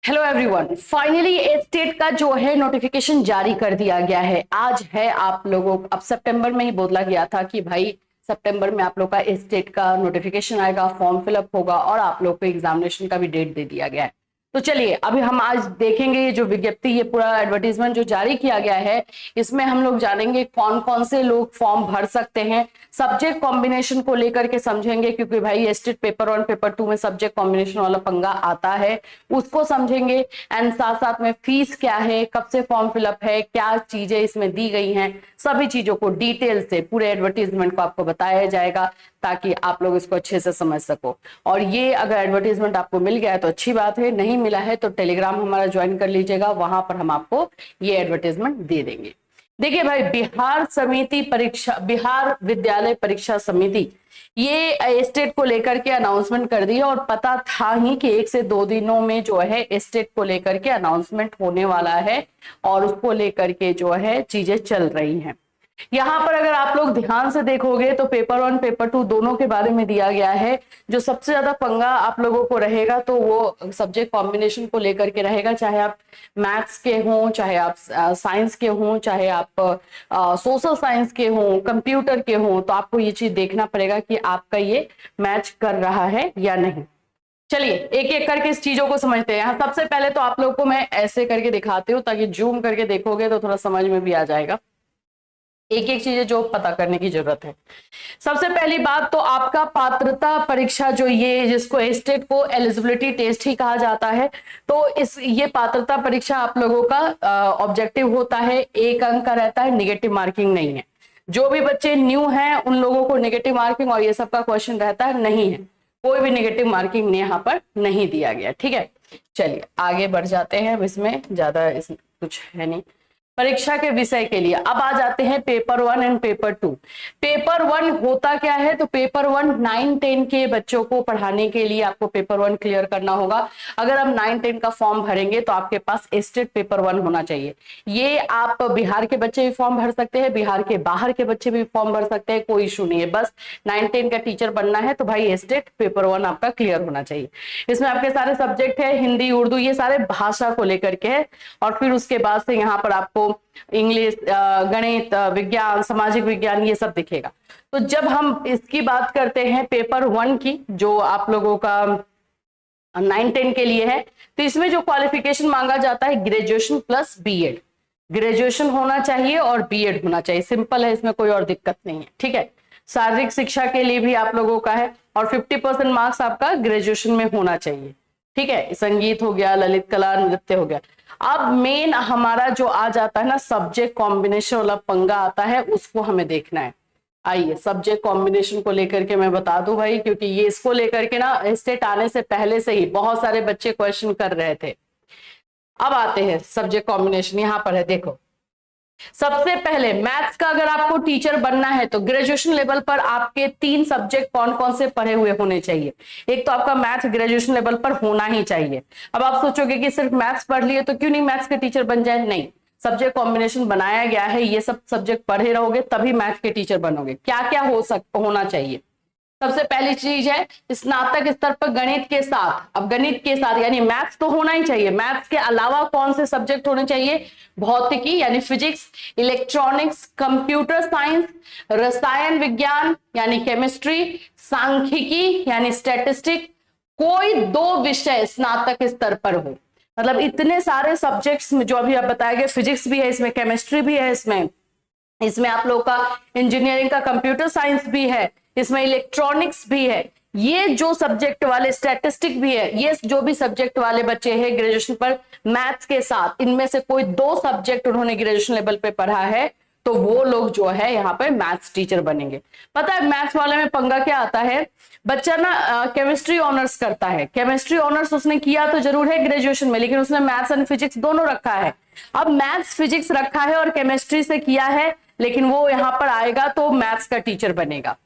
Hello everyone, finally state का जो है नोटिफिकेशन जारी कर दिया गया है। आज है आप लोगों, अब सितंबर में ही बोला गया था कि भाई सितंबर में आप लोग का स्टेट का नोटिफिकेशन आएगा, फॉर्म फिलअप होगा और आप लोग को एग्जामिनेशन का भी डेट दे दिया गया है। तो चलिए अभी हम आज देखेंगे ये जो विज्ञप्ति, ये पूरा एडवर्टीजमेंट जो जारी किया गया है, इसमें हम लोग जानेंगे कौन कौन से लोग फॉर्म भर सकते हैं, सब्जेक्ट कॉम्बिनेशन को लेकर के समझेंगे, क्योंकि भाई स्टेट पेपर 1 पेपर 2 में सब्जेक्ट कॉम्बिनेशन वाला पंगा आता है, उसको समझेंगे। एंड साथ साथ में फीस क्या है, कब से फॉर्म फिलअप है, क्या चीजें इसमें दी गई हैं, सभी चीजों को डिटेल से पूरे एडवर्टीजमेंट को आपको बताया जाएगा ताकि आप लोग इसको अच्छे से समझ सको। और ये अगर एडवर्टीजमेंट आपको मिल गया है तो अच्छी बात है, नहीं मिला है तो टेलीग्राम हमारा ज्वाइन कर लीजिएगा, वहां पर हम आपको ये एडवर्टीजमेंट दे देंगे। देखिए भाई, बिहार विद्यालय परीक्षा समिति ये स्टेट को लेकर के अनाउंसमेंट कर दी है और पता था ही कि 1 से 2 दिनों में जो है स्टेट को लेकर के अनाउंसमेंट होने वाला है और उसको लेकर के जो है चीजें चल रही हैं। यहाँ पर अगर आप लोग ध्यान से देखोगे तो पेपर 1 पेपर 2 दोनों के बारे में दिया गया है। जो सबसे ज्यादा पंगा आप लोगों को रहेगा तो वो सब्जेक्ट कॉम्बिनेशन को लेकर के रहेगा, चाहे आप मैथ्स के हों, चाहे आप साइंस के हों, चाहे आप सोशल साइंस के हों, कंप्यूटर के हों, तो आपको ये चीज देखना पड़ेगा कि आपका ये मैच कर रहा है या नहीं। चलिए एक एक करके इस चीजों को समझते हैं। यहाँ सबसे पहले तो आप लोग को मैं ऐसे करके दिखाती हूँ ताकि जूम करके देखोगे तो थोड़ा समझ में भी आ जाएगा, एक एक चीजें जो पता करने की जरूरत है। सबसे पहली बात तो आपका पात्रता परीक्षा जो ये जिसको स्टेट को एलिजिबिलिटी टेस्ट ही कहा जाता है, तो ये पात्रता परीक्षा आप लोगों का ऑब्जेक्टिव होता है, 1 अंक का रहता है, निगेटिव मार्किंग नहीं है। जो भी बच्चे न्यू हैं उन लोगों को नेगेटिव मार्किंग और ये सब का क्वेश्चन रहता है, नहीं है, कोई भी नेगेटिव मार्किंग यहाँ पर नहीं दिया गया। ठीक है, चलिए आगे बढ़ जाते हैं, इसमें ज्यादा कुछ है नहीं। परीक्षा के विषय के लिए अब आ जाते हैं पेपर 1 एंड पेपर 2। पेपर 1 होता क्या है, तो पेपर 1 9-10 के बच्चों को पढ़ाने के लिए आपको पेपर 1 क्लियर करना होगा। अगर आप 9-10 का फॉर्म भरेंगे तो आपके पास स्टेट पेपर 1 होना चाहिए। ये आप बिहार के बच्चे भी फॉर्म भर सकते हैं, बिहार के बाहर के बच्चे भी फॉर्म भर सकते हैं, कोई इशू नहीं है। बस 9-10 का टीचर बनना है तो भाई स्टेट पेपर 1 आपका क्लियर होना चाहिए। इसमें आपके सारे सब्जेक्ट है, हिंदी उर्दू, ये सारे भाषा को लेकर के है। और फिर उसके बाद से यहाँ पर आपको इंग्लिश, गणित, विज्ञान, सामाजिक विज्ञान, ये सब दिखेगा। तो जब हम इसकी बात करते हैं पेपर 1 की, जो आप लोगों का 9-10 के लिए है, तो इसमें जो क्वालिफिकेशन मांगा जाता है ग्रेजुएशन प्लस बीएड, ग्रेजुएशन होना चाहिए और बीएड होना चाहिए। सिंपल है, इसमें कोई और दिक्कत नहीं है। ठीक है, शारीरिक शिक्षा के लिए भी आप लोगों का है और 50% मार्क्स आपका ग्रेजुएशन में होना चाहिए। ठीक है, संगीत हो गया, ललित कला, नृत्य हो गया। अब मेन हमारा जो आ जाता है ना, सब्जेक्ट कॉम्बिनेशन वाला पंगा आता है, उसको हमें देखना है। आइए सब्जेक्ट कॉम्बिनेशन को लेकर के मैं बता दूं भाई, क्योंकि ये इसको लेकर के ना स्टेट आने से पहले से ही बहुत सारे बच्चे क्वेश्चन कर रहे थे। अब आते हैं सब्जेक्ट कॉम्बिनेशन, यहां पर है, देखो। सबसे पहले मैथ्स का अगर आपको टीचर बनना है तो ग्रेजुएशन लेवल पर आपके 3 सब्जेक्ट कौन कौन से पढ़े हुए होने चाहिए। एक तो आपका मैथ्स ग्रेजुएशन लेवल पर होना ही चाहिए। अब आप सोचोगे कि सिर्फ मैथ्स पढ़ लिए तो क्यों नहीं मैथ्स के टीचर बन जाए, नहीं, सब्जेक्ट कॉम्बिनेशन बनाया गया है, ये सब सब्जेक्ट पढ़े रहोगे तभी मैथ्स के टीचर बनोगे। क्या क्या होना चाहिए, सबसे पहली चीज है स्नातक स्तर पर गणित के साथ। अब गणित के साथ यानी मैथ्स तो होना ही चाहिए, मैथ्स के अलावा कौन से सब्जेक्ट होने चाहिए, भौतिकी यानी फिजिक्स, इलेक्ट्रॉनिक्स, कंप्यूटर साइंस, रसायन विज्ञान यानी केमिस्ट्री, सांख्यिकी यानी स्टैटिस्टिक, कोई 2 विषय स्नातक स्तर पर हो। मतलब इतने सारे सब्जेक्ट्स में जो अभी आप बताया गया, फिजिक्स भी है इसमें, केमिस्ट्री भी है इसमें आप लोग का इंजीनियरिंग का कंप्यूटर साइंस भी है, इसमें इलेक्ट्रॉनिक्स भी है, ये जो सब्जेक्ट वाले, स्टैटिस्टिक भी है, ये जो भी सब्जेक्ट वाले बच्चे हैं ग्रेजुएशन पर मैथ्स के साथ, इनमें से कोई 2 सब्जेक्ट उन्होंने ग्रेजुएशन लेवल पे पढ़ा है तो वो लोग जो है यहाँ पे मैथ्स टीचर बनेंगे। पता है मैथ्स वाले में पंगा क्या आता है, बच्चा ना केमिस्ट्री ऑनर्स करता है, केमिस्ट्री ऑनर्स उसने किया तो जरूर है ग्रेजुएशन में, लेकिन उसने मैथ्स एंड फिजिक्स दोनों रखा है। अब मैथ्स फिजिक्स रखा है और केमिस्ट्री से किया है, लेकिन वो यहाँ पर आएगा तो मैथ्स का टीचर बनेगा,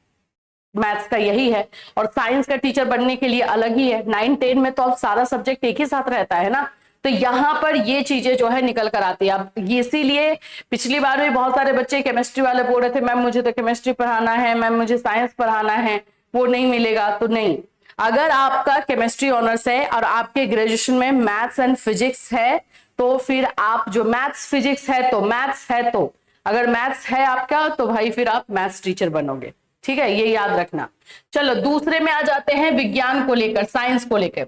मैथ्स का यही है। और साइंस का टीचर बनने के लिए अलग ही है। 9-10 में तो अब सारा सब्जेक्ट एक ही साथ रहता है ना, तो यहाँ पर ये चीजें जो है निकल कर आती है। अब इसीलिए पिछली बार भी बहुत सारे बच्चे केमिस्ट्री वाले बोल रहे थे मैम मुझे तो केमिस्ट्री पढ़ाना है, मैम मुझे साइंस पढ़ाना है, वो नहीं मिलेगा, तो नहीं, अगर आपका केमिस्ट्री ऑनर्स है और आपके ग्रेजुएशन में मैथ्स एंड फिजिक्स है तो फिर आप जो मैथ्स फिजिक्स है तो मैथ्स है, तो अगर मैथ्स है आपका तो भाई फिर आप मैथ्स टीचर बनोगे, ठीक है, ये याद रखना। चलो दूसरे में आ जाते हैं, विज्ञान को लेकर, साइंस को लेकर।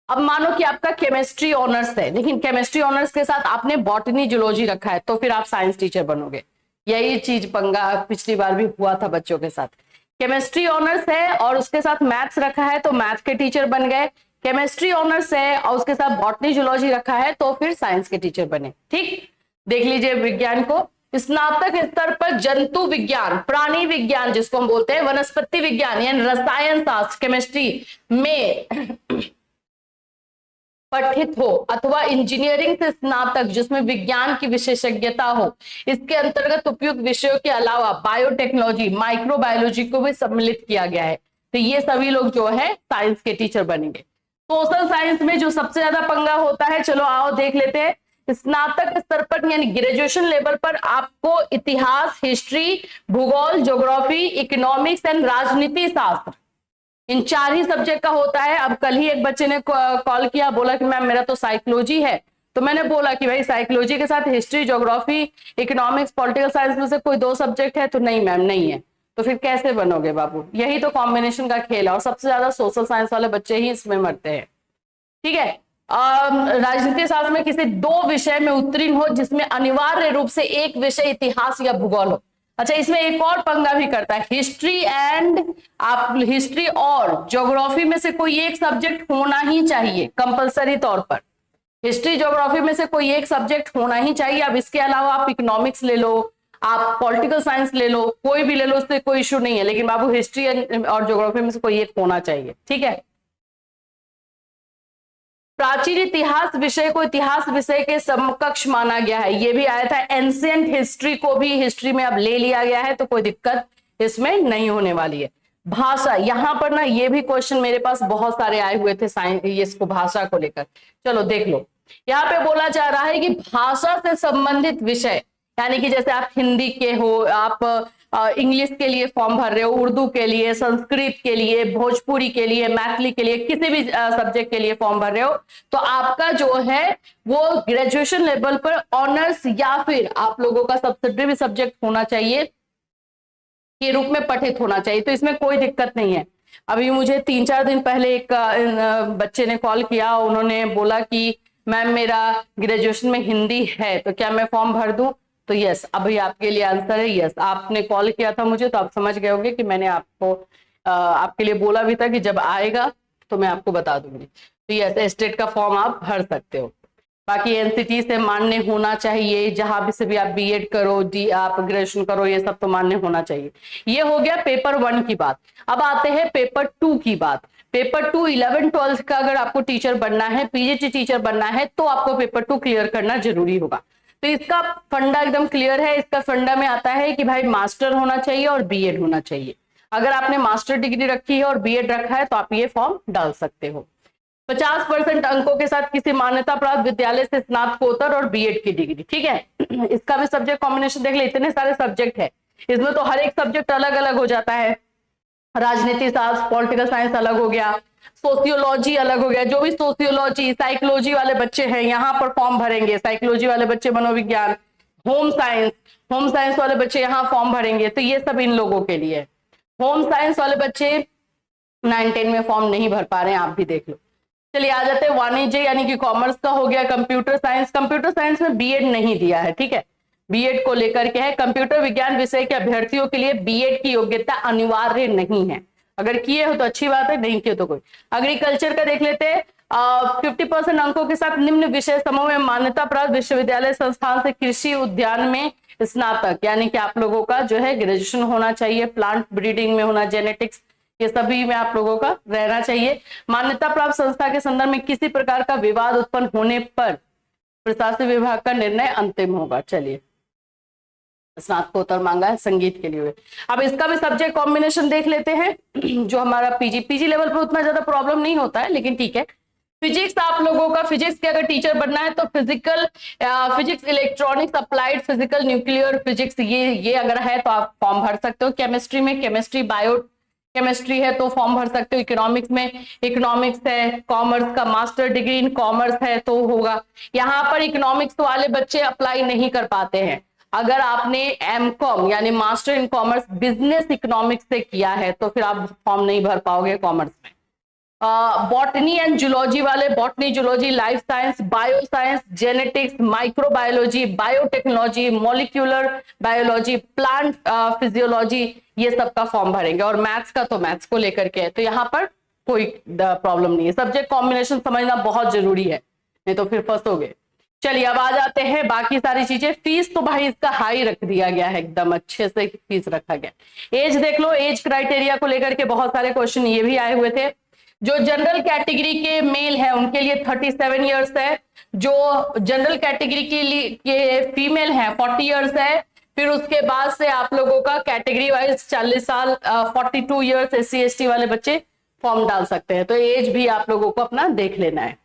अब मानो कि आपका केमिस्ट्री ऑनर्स है, लेकिन केमिस्ट्री ऑनर्स के साथ आपने बॉटनी जूलॉजी रखा है, तो फिर आप साइंस टीचर बनोगे। यही चीज पंगा पिछली बार भी हुआ था बच्चों के साथ। केमिस्ट्री ऑनर्स है और उसके साथ मैथ्स रखा है तो मैथ के टीचर बन गए, केमिस्ट्री ऑनर्स है और उसके साथ बॉटनी जूलॉजी रखा है तो फिर साइंस के टीचर बने। ठीक, देख लीजिए विज्ञान को, स्नातक स्तर पर जंतु विज्ञान, प्राणी विज्ञान जिसको हम बोलते हैं, वनस्पति विज्ञान यानी रसायन शास्त्र, केमिस्ट्री में पठित हो अथवा इंजीनियरिंग से स्नातक जिसमें विज्ञान की विशेषज्ञता हो, इसके अंतर्गत उपयुक्त विषयों के अलावा बायोटेक्नोलॉजी, माइक्रोबायोलॉजी को भी सम्मिलित किया गया है, तो ये सभी लोग जो है साइंस के टीचर बनेंगे। सोशल साइंस में जो सबसे ज्यादा पंगा होता है, चलो आओ देख लेते हैं। स्नातक स्तर पर यानी ग्रेजुएशन लेवल पर आपको इतिहास, हिस्ट्री, भूगोल, ज्योग्राफी, इकोनॉमिक्स एंड राजनीति शास्त्र, इन 4 ही सब्जेक्ट का होता है। अब कल ही एक बच्चे ने कॉल किया, बोला कि मैम मेरा तो साइकोलॉजी है, तो मैंने बोला कि भाई साइकोलॉजी के साथ history, geography, economics, political science में से कोई 2 सब्जेक्ट है, तो नहीं मैम नहीं है। तो फिर कैसे बनोगे बाबू, यही तो कॉम्बिनेशन का खेल है और सबसे ज्यादा सोशल साइंस वाले बच्चे ही इसमें मरते हैं। ठीक है, राजनीति शास्त्र में किसी 2 विषय में उत्तीर्ण हो जिसमें अनिवार्य रूप से एक विषय इतिहास या भूगोल हो। अच्छा, इसमें एक और पंगा भी करता है, हिस्ट्री एंड, आप हिस्ट्री और ज्योग्राफी में से कोई एक सब्जेक्ट होना ही चाहिए कंपलसरी तौर पर। हिस्ट्री ज्योग्राफी में से कोई एक सब्जेक्ट होना ही चाहिए। अब इसके अलावा आप इकोनॉमिक्स ले लो, आप पॉलिटिकल साइंस ले लो, कोई भी ले लो, उससे कोई इश्यू नहीं है, लेकिन बाबू हिस्ट्री और ज्योग्राफी में से कोई एक होना चाहिए। ठीक है, प्राचीन इतिहास विषय को इतिहास विषय के समकक्ष माना गया है, ये भी आया था। एंशिएंट हिस्ट्री को भी हिस्ट्री में अब ले लिया गया है, तो कोई दिक्कत इसमें नहीं होने वाली है। भाषा, यहां पर ना ये भी क्वेश्चन मेरे पास बहुत सारे आए हुए थे साइंस, इसको भाषा को लेकर। चलो देख लो, यहाँ पे बोला जा रहा है कि भाषा से संबंधित विषय, यानी कि जैसे आप हिंदी के हो, आप इंग्लिश के लिए फॉर्म भर रहे हो, उर्दू के लिए, संस्कृत के लिए, भोजपुरी के लिए, मैथिली के लिए, किसी भी सब्जेक्ट के लिए फॉर्म भर रहे हो, तो आपका जो है वो ग्रेजुएशन लेवल पर ऑनर्स या फिर आप लोगों का सब्सिडरी सब्जेक्ट होना चाहिए के रूप में पठित होना चाहिए, तो इसमें कोई दिक्कत नहीं है। अभी मुझे 3-4 दिन पहले एक बच्चे ने कॉल किया, उन्होंने बोला कि मैम मेरा ग्रेजुएशन में हिंदी है तो क्या मैं फॉर्म भर दूं, तो यस, अभी आपके लिए आंसर है यस। आपने कॉल किया था मुझे तो आप समझ गए होंगे कि मैंने आपको आपके लिए बोला भी था कि जब आएगा तो मैं आपको बता दूंगी। तो यस, स्टेट का फॉर्म आप भर सकते हो। बाकी एनसीटी से मान्य होना चाहिए, जहां भी से भी आप बीएड करो, आप ग्रेजुएशन करो, ये सब तो मान्य होना चाहिए। ये हो गया पेपर 1 की बात। अब आते हैं पेपर 2 की बात। पेपर 2 11-12 का अगर आपको टीचर बनना है, पीजीटी टीचर बनना है, तो आपको पेपर 2 क्लियर करना जरूरी होगा। तो इसका फंडा एकदम क्लियर है। इसका फंडा में आता है कि भाई मास्टर होना चाहिए और बीएड होना चाहिए। अगर आपने मास्टर डिग्री रखी है और बीएड रखा है तो आप ये फॉर्म डाल सकते हो। 50% अंकों के साथ किसी मान्यता प्राप्त विद्यालय से स्नातकोत्तर और बीएड की डिग्री। ठीक है, इसका भी सब्जेक्ट कॉम्बिनेशन देख ले, इतने सारे सब्जेक्ट है इसमें, तो हर एक सब्जेक्ट अलग अलग हो जाता है। राजनीति शास्त्र, पॉलिटिकल साइंस अलग हो गया, सोशियोलॉजी अलग हो गया। जो भी सोशियोलॉजी, साइकोलॉजी वाले बच्चे हैं यहाँ पर फॉर्म भरेंगे, साइकोलॉजी वाले बच्चे मनोविज्ञान, होम साइंस वाले बच्चे यहाँ फॉर्म भरेंगे, तो ये सब इन लोगों के लिए है। होम साइंस वाले बच्चे 9-10 में फॉर्म नहीं भर पा रहे हैं, आप भी देख लो। चलिए आ जाते हैं वाणिज्य यानी कि कॉमर्स का हो गया। कंप्यूटर साइंस में बीएड नहीं दिया है। ठीक है, बीएड को लेकर के है, कंप्यूटर विज्ञान विषय के अभ्यर्थियों के लिए बीएड की योग्यता अनिवार्य नहीं है। अगर किए हो तो अच्छी बात है, नहीं किए तो कोई। एग्रीकल्चर का देख लेते हैं। 50% अंकों के साथ निम्न विषय समूह में मान्यता प्राप्त विश्वविद्यालय संस्थान से कृषि उद्यान में स्नातक, यानी कि आप लोगों का जो है ग्रेजुएशन होना चाहिए, प्लांट ब्रीडिंग में होना, जेनेटिक्स, ये सभी में आप लोगों का रहना चाहिए। मान्यता प्राप्त संस्था के संदर्भ में किसी प्रकार का विवाद उत्पन्न होने पर प्रशासनिक विभाग का निर्णय अंतिम होगा। चलिए, स्नातकोत्तर मांगा है संगीत के लिए। अब इसका भी सब्जेक्ट कॉम्बिनेशन देख लेते हैं। जो हमारा पीजी लेवल पर उतना ज्यादा प्रॉब्लम नहीं होता है, लेकिन ठीक है। फिजिक्स, आप लोगों का फिजिक्स के अगर टीचर बनना है तो physics, electronics, applied physical, nuclear physics, ये अगर है तो आप फॉर्म भर सकते हो। केमिस्ट्री में केमिस्ट्री, बायो केमिस्ट्री है तो फॉर्म भर सकते हो, इकोनॉमिक्स में इकोनॉमिक्स है, कॉमर्स का मास्टर डिग्री इन कॉमर्स है तो होगा। यहाँ पर इकोनॉमिक्स वाले बच्चे अप्लाई नहीं कर पाते हैं। अगर आपने एमकॉम यानी master in commerce business economics से किया है तो फिर आप फॉर्म नहीं भर पाओगे कॉमर्स में। बॉटनी एंड जूलॉजी वाले, botany zoology, life science, bio science, genetics, microbiology, biotechnology, molecular biology, plant physiology, ये सब का फॉर्म भरेंगे। और मैथ्स का तो मैथ्स को लेकर के है, तो यहाँ पर कोई प्रॉब्लम नहीं है। सब्जेक्ट कॉम्बिनेशन समझना बहुत जरूरी है, नहीं तो फिर फंसोगे। चलिए अब आ जाते हैं बाकी सारी चीजें। फीस तो भाई इसका हाई रख दिया गया है, एकदम अच्छे से फीस रखा गया। एज देख लो, एज क्राइटेरिया को लेकर के बहुत सारे क्वेश्चन ये भी आए हुए थे। जो जनरल कैटेगरी के मेल है उनके लिए 37 इयर्स है, जो जनरल कैटेगरी के फीमेल है 40 इयर्स है। फिर उसके बाद से आप लोगों का कैटेगरी वाइज 40 साल 42 इयर्स SC ST वाले बच्चे फॉर्म डाल सकते हैं। तो एज भी आप लोगों को अपना देख लेना है।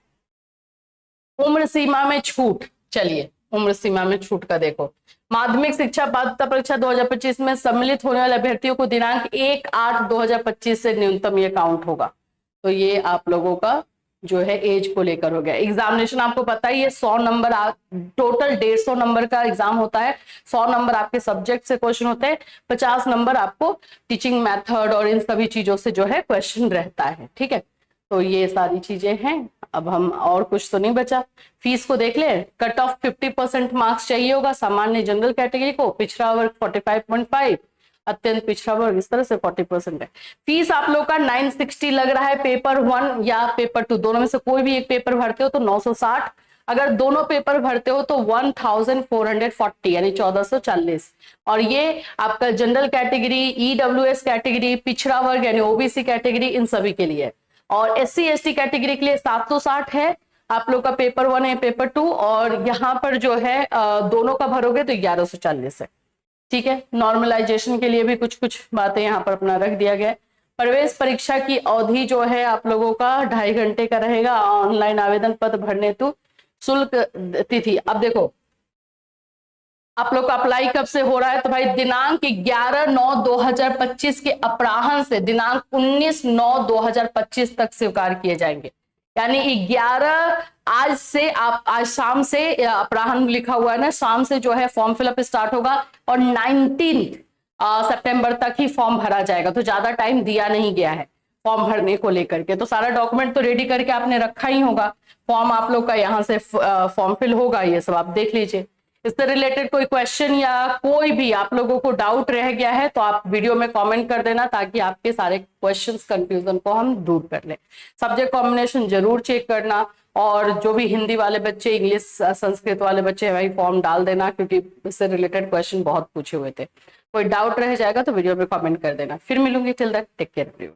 उम्र सीमा में छूट, चलिए उम्र सीमा में छूट का देखो। माध्यमिक शिक्षा पात्रता परीक्षा 2025 में सम्मिलित होने वाले अभ्यर्थियों को दिनांक 1/8/2025 से न्यूनतम ये काउंट होगा। तो ये आप लोगों का जो है एज को लेकर हो गया। एग्जामिनेशन आपको पता ही है 100 नंबर, टोटल 150 नंबर का एग्जाम होता है। 100 नंबर आपके सब्जेक्ट से क्वेश्चन होते हैं, 50 नंबर आपको टीचिंग मेथड और इन सभी चीजों से जो है क्वेश्चन रहता है। ठीक है, तो ये सारी चीजें हैं। अब हम और कुछ तो नहीं बचा। फीस को देख ले, कट ऑफ 50% मार्क्स चाहिए होगा सामान्य जनरल कैटेगरी को, पिछड़ा वर्ग 45.5, अत्यंत पिछड़ा वर्ग इस तरह से 40% है। फीस आप लोग का 960 लग रहा है पेपर 1 या पेपर 2, दोनों में से कोई भी एक पेपर भरते हो तो 960, अगर दोनों पेपर भरते हो तो 1440 यानी 1440। और ये आपका जनरल कैटेगरी, EWS कैटेगरी, पिछड़ा वर्ग यानी OBC कैटेगरी, इन सभी के लिए। और SC ST कैटेगरी के लिए 760 है आप लोग का पेपर 1 है, पेपर 2, और यहाँ पर जो है दोनों का भरोगे तो 1140 है। ठीक है, नॉर्मलाइजेशन के लिए भी कुछ कुछ बातें यहाँ पर अपना रख दिया गया है। प्रवेश परीक्षा की अवधि जो है आप लोगों का 2.5 घंटे का रहेगा। ऑनलाइन आवेदन पत्र भरने हेतु शुल्क तिथि, अब देखो आप लोग का अप्लाई कब से हो रहा है, तो भाई दिनांक 11/9/2025 के अपराह्न से दिनांक 19/9/2025 तक स्वीकार किए जाएंगे। यानी 11 आज से, आप आज शाम से, अपराह्न लिखा हुआ है ना, शाम से जो है फॉर्म फिलअप स्टार्ट होगा और 19 सितंबर तक ही फॉर्म भरा जाएगा। तो ज्यादा टाइम दिया नहीं गया है फॉर्म भरने को लेकर के। तो सारा डॉक्यूमेंट तो रेडी करके आपने रखा ही होगा। फॉर्म आप लोग का यहाँ से फॉर्म फिल होगा, ये सब आप देख लीजिए। इससे रिलेटेड कोई क्वेश्चन या कोई भी आप लोगों को डाउट रह गया है तो आप वीडियो में कमेंट कर देना, ताकि आपके सारे क्वेश्चंस कंफ्यूजन को हम दूर कर लें। सब्जेक्ट कॉम्बिनेशन जरूर चेक करना, और जो भी हिंदी वाले बच्चे, इंग्लिश संस्कृत वाले बच्चे हैं भाई फॉर्म डाल देना, क्योंकि इससे रिलेटेड क्वेश्चन बहुत पूछे हुए थे। कोई डाउट रह जाएगा तो वीडियो में कमेंट कर देना। फिर मिलूंगी, till that take care everyone.